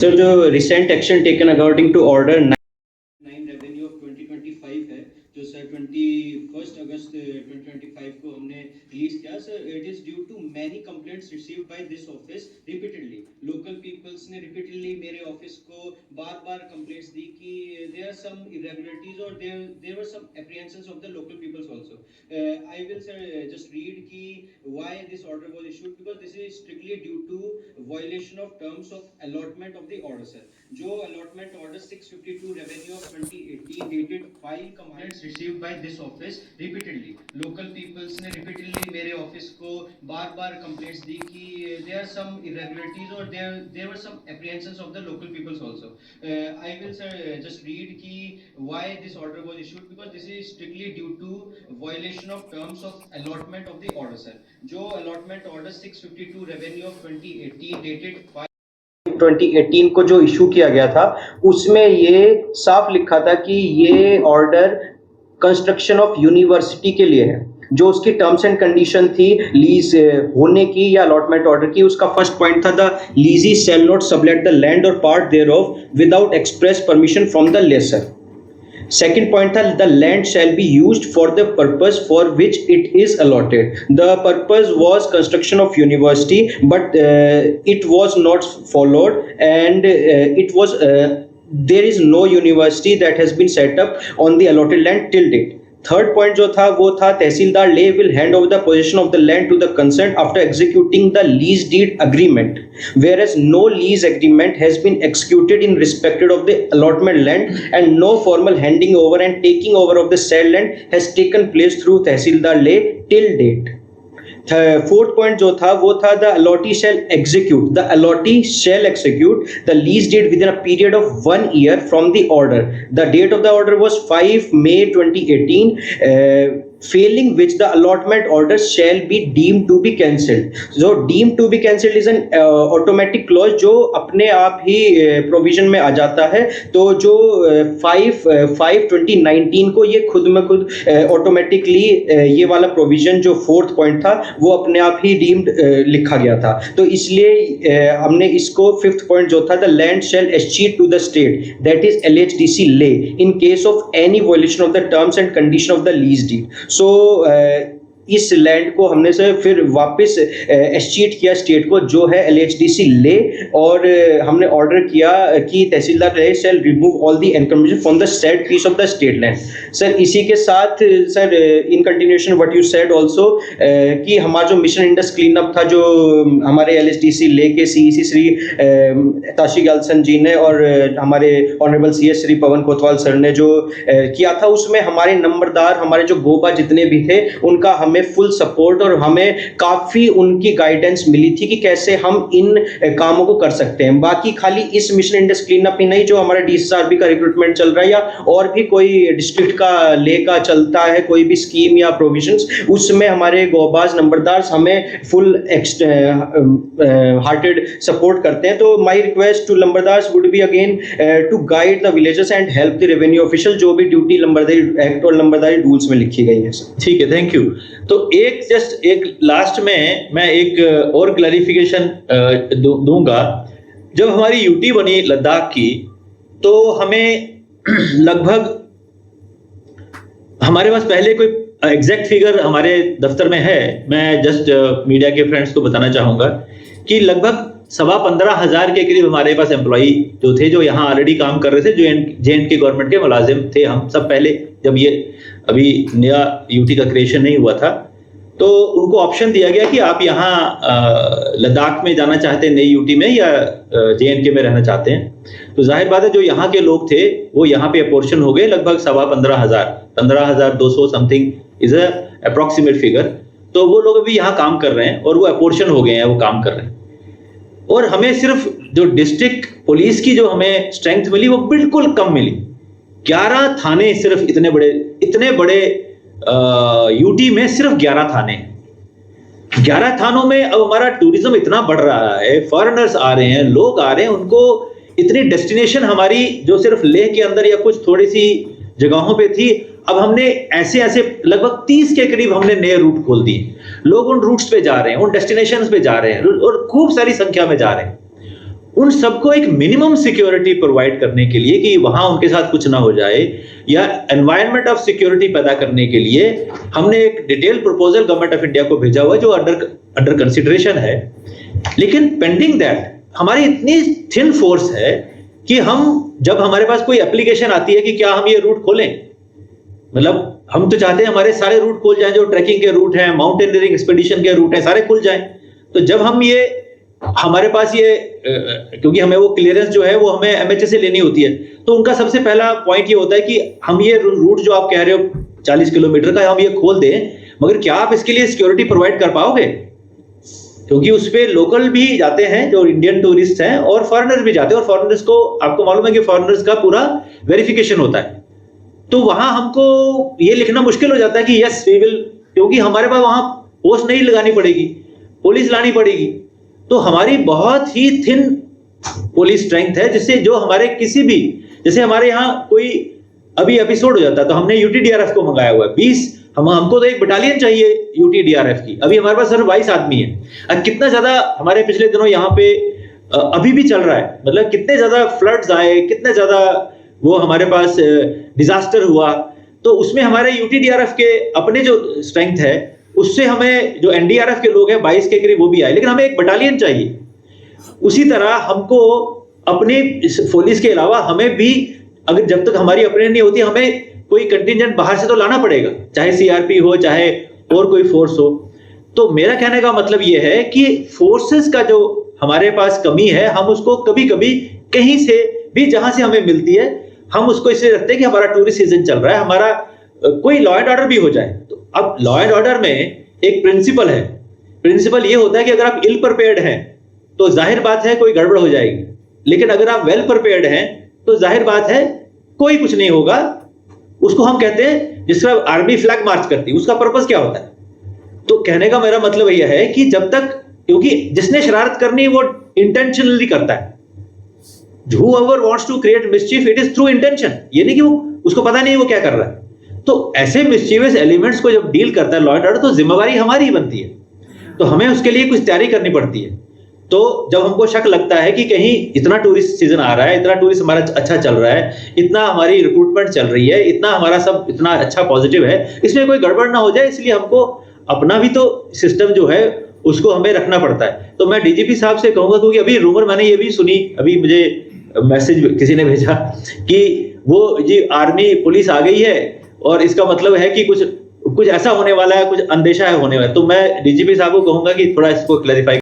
Sir, जो recent action taken according to order 9 revenue of 2025 है, जो सर 21 अगस्त 2025 को हमने रिलीज किया। Sir, it is due to many complaints received by this office repeatedly. Local peoples ने repeatedly मेरे office को बार बार कंप्लेंट्स दी कि देयर आर सम इरेगुलरिटीज और there were some apprehensions of the local peoples also. I will sir just read कि why this order was issued, because this is strictly due to violation of terms of allotment of the order. Sir, जो allotment order 652 revenue of 2018 dated 5 complaints received by this office repeatedly. Local peoples ने repeatedly मेरे office को बार बार complaints दी कि there are some irregularities or there were some apprehensions of the local peoples also. I will sir just read कि why this order was issued, because this is strictly due to violation of terms of allotment of the order. Sir, जो allotment order 652 revenue of 2018 dated 2018 को जो issue किया गया था, उसमें ये साफ लिखा था कि ये ऑर्डर कंस्ट्रक्शन ऑफ यूनिवर्सिटी के लिए है। जो उसकी टर्म्स एंड कंडीशन थी लीज होने की या अलॉटमेंट ऑर्डर की, उसका फर्स्ट पॉइंट था the lessee shall not sublet the land or part thereof without express permission from the lessor. Second point था the land shall be used for the purpose for which it is allotted. The purpose was construction of university, but it was not followed, and there is no university that has been set up on the allotted land till date. Third point जो था वो था तहसीलदार ले will hand over the position of the land to the concern after executing the lease deed agreement, whereas no lease agreement has been executed in respect of the allotment land and no formal handing over and taking over of the said land has taken place through tehsildar ले till date. Fourth point जो था वो था the allottee shall execute the lease date within a period of 1 year from the order. The date of the order was 5 May 2018, failing which the allotment order shall be deemed to be cancelled. So deemed to be cancelled is an automatic clause जो अपने आप ही provision में आ जाता है। तो जो 5/5/2019 को ये खुद में खुद ऑटोमेटिकली ये वाला प्रोविजन जो फोर्थ पॉइंट था वो अपने आप ही डीम्ड लिखा गया था। तो इसलिए हमने इसको फिफ्थ पॉइंट जो था the land shall escheat to the state that is LHDC ले in case of any violation of the terms and condition of the lease deed. So इस लैंड को हमने से फिर वापस एस्चीट किया स्टेट को जो है LHDC ले, और हमने ऑर्डर किया कि तहसीलदार ले shall remove all the encumbrance from the said piece of the state land. Sir, इसी के साथ sir in continuation what you said also कि हमारा जो मिशन इंडस क्लीन अप था जो हमारे LHDC ले के CEC श्री ताशी गालसन जी ने और हमारे honourable CS Shri Pawan Kotwal sir ने जो किया था, उसमें हमारे नंबरदार हमारे जो गोपा जितने भी थे उनका हमें फुल सपोर्ट और हमें काफी उनकी गाइडेंस मिली थी कि कैसे हम इन कामों को कर सकते हैं। बाकी खाली इस मिशन इंडस क्लीन अप ही नहीं, जो हमारा DSRB का रिक्रूटमेंट चल रहा है या और भी कोई डिस्ट्रिक्ट का ले का चलता है कोई भी स्कीम या प्रोविजंस, उसमें हमारे गोबाज नंबरदार हमें फुल हार्टेड सपोर्ट करते हैं। तो my request to numberdars would be again to guide the villages and help the revenue official, जो भी ड्यूटी नंबरदारी एक्ट और नंबरदारी रूल्स में लिखी गई है। ठीक है, थैंक यू। तो एक लास्ट में मैं एक और क्लैरिफिकेशन दूंगा। जब हमारी यूटी बनी लद्दाख की तो हमें लगभग हमारे पास पहले कोई एग्जैक्ट फिगर हमारे दफ्तर में है, मैं जस्ट मीडिया के फ्रेंड्स को बताना चाहूंगा कि लगभग 15,500 के करीब हमारे पास एम्प्लॉई जो थे जो यहाँ ऑलरेडी काम कर रहे थे, जो JNK गवर्नमेंट के मुलाजिम थे। हम सब पहले जब ये अभी नया यूटी का क्रिएशन नहीं हुआ था तो उनको ऑप्शन दिया गया कि आप यहाँ लद्दाख में जाना चाहते हैं नई यूटी में या JNK में रहना चाहते हैं। तो जाहिर बात है जो यहाँ के लोग थे वो यहाँ पे अपोर्शन हो गए, लगभग 15,200 समथिंग इज अप्रोक्सीमेट फिगर। तो वो लोग अभी यहाँ काम कर रहे हैं और वो अपोर्शन हो गए हैं, वो काम कर रहे हैं। और हमें सिर्फ जो डिस्ट्रिक्ट पुलिस की जो हमें स्ट्रेंथ मिली वो बिल्कुल कम मिली। 11 थाने, सिर्फ इतने बड़े यूटी में सिर्फ 11 थाने। 11 थानों में अब हमारा टूरिज्म इतना बढ़ रहा है, फॉरेनर्स आ रहे हैं, लोग आ रहे हैं, उनको इतनी डेस्टिनेशन हमारी जो सिर्फ लेह के अंदर या कुछ थोड़ी सी जगहों पे थी, अब हमने ऐसे लगभग 30 के करीब हमने नए रूट खोल दिए। लोग उन रूट्स पे जा रहे हैं, उन डेस्टिनेशंस पे जा रहे हैं और खूब सारी संख्या में जा रहे हैं। उन सबको एक मिनिमम सिक्योरिटी प्रोवाइड करने के लिए कि वहां उनके साथ कुछ ना हो जाए, या एनवायरनमेंट ऑफ सिक्योरिटी पैदा करने के लिए हमने एक detail proposal government of India को भेजा हुआ है, जो अंडर कंसिडरेशन है। लेकिन पेंडिंग दैट हमारी इतनी थिन फोर्स है कि हम, जब हमारे पास कोई एप्लीकेशन आती है कि क्या हम ये रूट खोलें, मतलब हम तो चाहते हैं हमारे सारे रूट खुल जाएं, जो ट्रैकिंग के रूट हैं, माउंटेनियरिंग एक्सपेडिशन के रूट हैं, सारे खुल जाएं। तो जब हम ये, हमारे पास ये, क्योंकि हमें वो क्लियरेंस जो है वो हमें एमएचए से लेनी होती है, तो उनका सबसे पहला पॉइंट ये होता है कि हम ये रूट जो आप कह रहे हो 40 किलोमीटर का, हम ये खोल दें, मगर क्या आप इसके लिए सिक्योरिटी प्रोवाइड कर पाओगे? क्योंकि उस पे लोकल भी जाते हैं जो इंडियन टूरिस्ट हैं, और फॉरेनर्स भी जाते हैं, और फॉरेनर्स को आपको मालूम है कि फॉरेनर्स का पूरा वेरिफिकेशन होता है। तो वहां हमको ये लिखना मुश्किल हो जाता है कि यस वी विल, क्योंकि हमारे पास वहां पोस्ट नहीं लगानी पड़ेगी, पुलिस लानी पड़ेगी। तो हमारी बहुत ही थिन पुलिस स्ट्रेंथ है, जिससे जो हमारे किसी भी, जैसे हमारे यहाँ कोई अभी एपिसोड हो जाता है तो हमने यूटीडीआरएफ को मंगाया हुआ है 20, हमको तो एक बटालियन चाहिए यूटीडीआरएफ की, अभी हमारे पास सिर्फ 22 आदमी है। अब कितना ज्यादा हमारे पिछले दिनों यहाँ पे अभी भी चल रहा है, मतलब कितने ज्यादा फ्लड्स आए, कितने ज्यादा वो हमारे पास डिजास्टर हुआ, तो उसमें हमारे यूटीडीआरएफ के अपने जो स्ट्रेंथ है उससे हमें जो एनडीआरएफ के लोग हैं 22 के करीब वो भी आए, लेकिन हमें एक बटालियन चाहिए। उसी तरह हमको अपने पुलिस के अलावा हमें भी, अगर जब तक हमारी अपने नहीं होती, हमें कोई कंटिजेंट बाहर से तो लाना पड़ेगा, चाहे सीआरपी हो चाहे और कोई फोर्स हो। तो मेरा कहने का मतलब यह है कि फोर्सेस का जो हमारे पास कमी है, हम उसको कभी कभी कहीं से भी, जहां से हमें मिलती है, हम उसको इसलिए रखते हैं कि हमारा टूरिस्ट सीजन चल रहा है, हमारा कोई लॉ एंड ऑर्डर भी हो जाए। तो अब लॉ एंड ऑर्डर में एक प्रिंसिपल है, प्रिंसिपल ये होता है कि अगर आप इल प्रिपेयर्ड हैं तो जाहिर बात है कोई गड़बड़ हो जाएगी, लेकिन अगर आप वेल प्रिपेयर्ड हैं तो जाहिर बात है कोई कुछ नहीं होगा। उसको हम कहते हैं, जिस तरह आर्मी फ्लैग मार्च करती है, उसका पर्पस क्या होता है? तो कहने का मेरा मतलब यह है कि जब तक, क्योंकि जिसने शरारत करनी है वो इंटेंशनली करता है। Whoever wants to create mischief, it is through intention। ये नहीं कि वो, उसको पता नहीं वो क्या कर रहा है। तो ऐसे मिस्चीवियस एलिमेंट्स को जब डील करता है लॉ एंड ऑर्डर, तो जिम्मेवारी हमारी ही बनती है, तो हमें उसके लिए कुछ तैयारी करनी पड़ती है। तो जब हमको शक लगता है कि कहीं इतना टूरिस्ट सीजन आ रहा है, इतना टूरिस्ट हमारा अच्छा चल रहा है, इतना हमारी रिक्रूटमेंट चल रही है, इतना हमारा सब इतना अच्छा पॉजिटिव है, इसमें कोई गड़बड़ ना हो जाए, इसलिए हमको अपना भी तो सिस्टम जो है उसको हमें रखना पड़ता है। तो मैं डीजीपी साहब से कहूंगा, क्योंकि अभी रूमर मैंने ये भी सुनी, अभी मुझे मैसेज किसी ने भेजा कि वो जी आर्मी पुलिस आ गई है और इसका मतलब है कि कुछ ऐसा होने वाला है, कुछ अंदेशा है होने वाला है। तो मैं डीजीपी साहब को कहूंगा कि थोड़ा इसको क्लैरिफाई